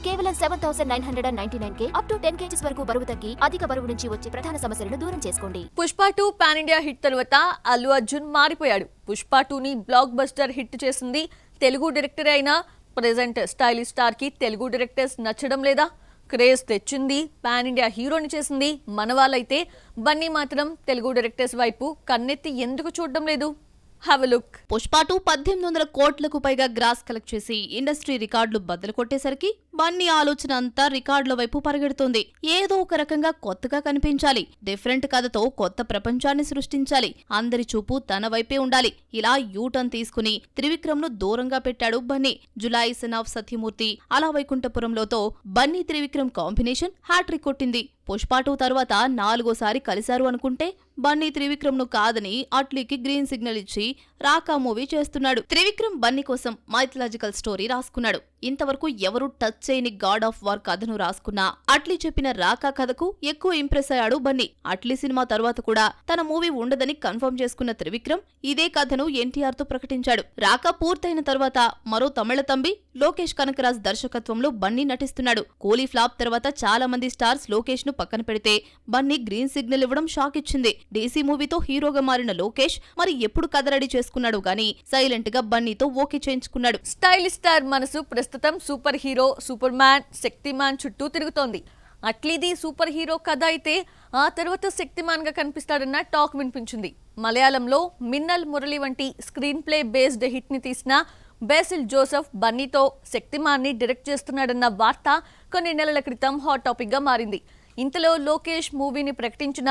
కేవలం 7999K up to 10 kgs వరకు బరువు తగ్గి అధిక బరువు నుంచి వచ్చే ప్రధాన సమస్యలను దూరం చేసుకోండి. పుష్ప 2 పాన్ ఇండియా హిట్ తర్వాత అల్లు అర్జున్ మారిపోయాడు. పుష్ప 2ని బ్లాక్ బస్టర్ హిట్ చేసింది తెలుగు డైరెక్టర్ అయిన ప్రెజెంట్ స్టైలిష్ స్టార్ కి తెలుగు డైరెక్టర్స్ నచ్చడం లేదా? క్రేజ్ తెచ్చింది, పాన్ ఇండియా హీరోని చేసింది మన వాళ్ళైతే బన్నీ మాత్రం తెలుగు డైరెక్టర్స్ వైపు కన్నెత్తి ఎందుకు చూడడం లేదు? Have a look. పుష్ప 2 1800 కోట్లకు పైగా గ్రాస్ కలెక్ట్ చేసి ఇండస్ట్రీ రికార్డులు బద్దలు కొట్టేసరికి బన్నీ ఆలోచన అంతా రికార్డుల వైపు పరిగెడుతోంది. ఏదో ఒక రకంగా కొత్తగా కనిపించాలి, డిఫరెంట్ కథతో కొత్త ప్రపంచాన్ని సృష్టించాలి, అందరి చూపు తన వైపే ఉండాలి. ఇలా యూటర్న్ తీసుకుని త్రివిక్రమ్ ను దూరంగా పెట్టాడు Bunny. July son of Satyamurthy, అలా వైకుంఠపురంలోతో బన్నీ త్రివిక్రమ్ కాంబినేషన్ హ్యాట్రిక్ కొట్టింది. పుష్ప 2 తర్వాత 4వసారి కలిశారు అనుకుంటే బన్నీ త్రివిక్రమ్ ను కాదని అట్లీకి గ్రీన్ సిగ్నల్ ఇచ్చి రాకా మూవీ చేస్తున్నాడు. త్రివిక్రమ్ బన్నీ కోసం మైథలాజికల్ స్టోరీ రాసుకున్నాడు. ఇంతవరకు ఎవరూ టచ్ చేయని గాడ్ ఆఫ్ వార్ కథను రాసుకున్నా అట్లీ చెప్పిన రాకా కథకు ఎక్కువ ఇంప్రెస్ అయ్యాడు బన్నీ. అట్లీ సినిమా తర్వాత కూడా తన మూవీ ఉండదని కన్ఫర్మ్ చేసుకున్న త్రివిక్రమ్ ఇదే కథను ఎన్టీఆర్ తో ప్రకటించాడు. రాకా పూర్తయిన తర్వాత మరో తమిళ తంబి లోకేష్ కనకరాజ్ దర్శకత్వంలో బన్నీ నటిస్తున్నాడు. కూలీ ఫ్లాప్ తర్వాత చాలా మంది స్టార్స్ లోకేష్ ను పక్కన పెడితే బన్నీ గ్రీన్ సిగ్నల్ ఇవ్వడం షాక్ ఇచ్చింది. డీసీ మూవీతో హీరోగా మారిన లోకేష్ మరి ఎప్పుడు కథ రెడీ చేసుకున్నాడు గానీ సైలెంట్ గా బన్నీతో ఓకే చేయించుకున్నాడు. స్టైలిష్ స్టార్ మనసు ప్రస్తుతం super hero, super man, Shaktimaan చుట్టూ తిరుగుతోంది. అట్లీది సూపర్ హీరో కథ అయితే ఆ తర్వాత శక్తిమాన్ గా కనిపిస్తాడన్న టాక్ వినిపించింది. మలయాళంలో మిన్నల్ మురళి వంటి స్క్రీన్ ప్లే బేస్డ్ హిట్ ని తీసిన బేసిల్ జోసెఫ్ బన్నీతో శక్తిమాన్ ని డైరెక్ట్ చేస్తున్నాడన్న వార్త కొన్ని నెలల క్రితం హాట్ టాపిక్ గా మారింది. ఇంతలో లోకేష్ మూవీని ప్రకటించిన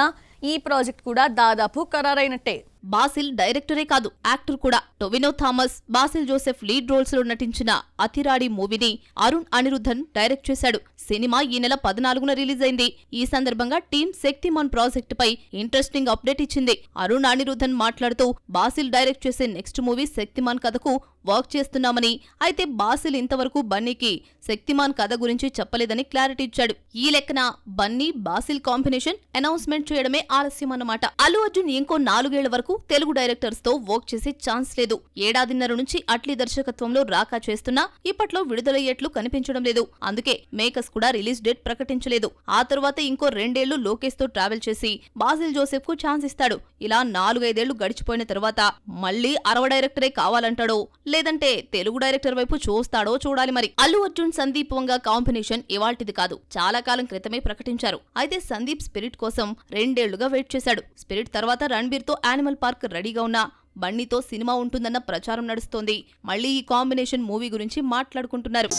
ఈ ప్రాజెక్ట్ కూడా దాదాపు ఖరారైనట్టే. బాసిల్ డైరెక్టరే కాదు, యాక్టర్ కూడా. టొవినో థామస్, బాసిల్ జోసెఫ్ లీడ్ రోల్స్ లో నటించిన అతిరాడి మూవీని అరుణ్ అనిరుద్ధన్ డైరెక్ట్ చేశాడు. సినిమా ఈ నెల 14న రిలీజ్ అయింది. ఈ సందర్భంగా టీమ్ శక్తిమాన్ ప్రాజెక్ట్ పై ఇంట్రెస్టింగ్ అప్డేట్ ఇచ్చింది. అరుణ్ అనిరుద్ధన్ మాట్లాడుతూ బాసిల్ డైరెక్ట్ చేసే నెక్స్ట్ మూవీ శక్తిమాన్ కథకు వర్క్ చేస్తున్నామని, అయితే బాసిల్ ఇంతవరకు బన్నీకి శక్తిమాన్ కథ గురించి చెప్పలేదని క్లారిటీ ఇచ్చాడు. ఈ లెక్కన బన్నీ బాసిల్ కాంబినేషన్ అనౌన్స్మెంట్ చేయడమే ఆలస్యం అన్నమాట. అల్లు అర్జున్ ఇంకో 4 ఏళ్ల వరకు తెలుగు డైరెక్టర్స్ తో వర్క్ చేసే ఛాన్స్ లేదు. ఏడాదిన్నర నుంచి అట్లీ దర్శకత్వంలో రాకా చేస్తున్నా ఇప్పట్లో విడుదలయ్యేట్లు కనిపించడం లేదు. అందుకే మేకర్స్ కూడా రిలీజ్ డేట్ ప్రకటించలేదు. ఆ తరువాత ఇంకో 2 ఏళ్లు లోకేష్ తో ట్రావెల్ చేసి బాసిల్ జోసెఫ్ కు ఛాన్స్ ఇస్తాడు. ఇలా 4-5 ఏళ్లు గడిచిపోయిన తర్వాత మళ్లీ 60 డైరెక్టరే కావాలంటాడో లేదంటే తెలుగు డైరెక్టర్ వైపు చూస్తాడో చూడాలి మరి. అల్లు అర్జున్ సందీప్ వంగ కాంబినేషన్ ఇవాల్టిది కాదు, చాలా కాలం క్రితమే ప్రకటించారు. అయితే సందీప్ స్పిరిట్ కోసం 2 ఏళ్లుగా వెయిట్ చేశాడు. స్పిరిట్ తర్వాత రణ్బీర్ తో యానిమల్ పార్క్ రెడీగా ఉన్న బన్నీతో సినిమా ఉంటుందన్న ప్రచారం నడుస్తోంది. మళ్లీ ఈ కాంబినేషన్ మూవీ గురించి మాట్లాడుకుంటున్నారు.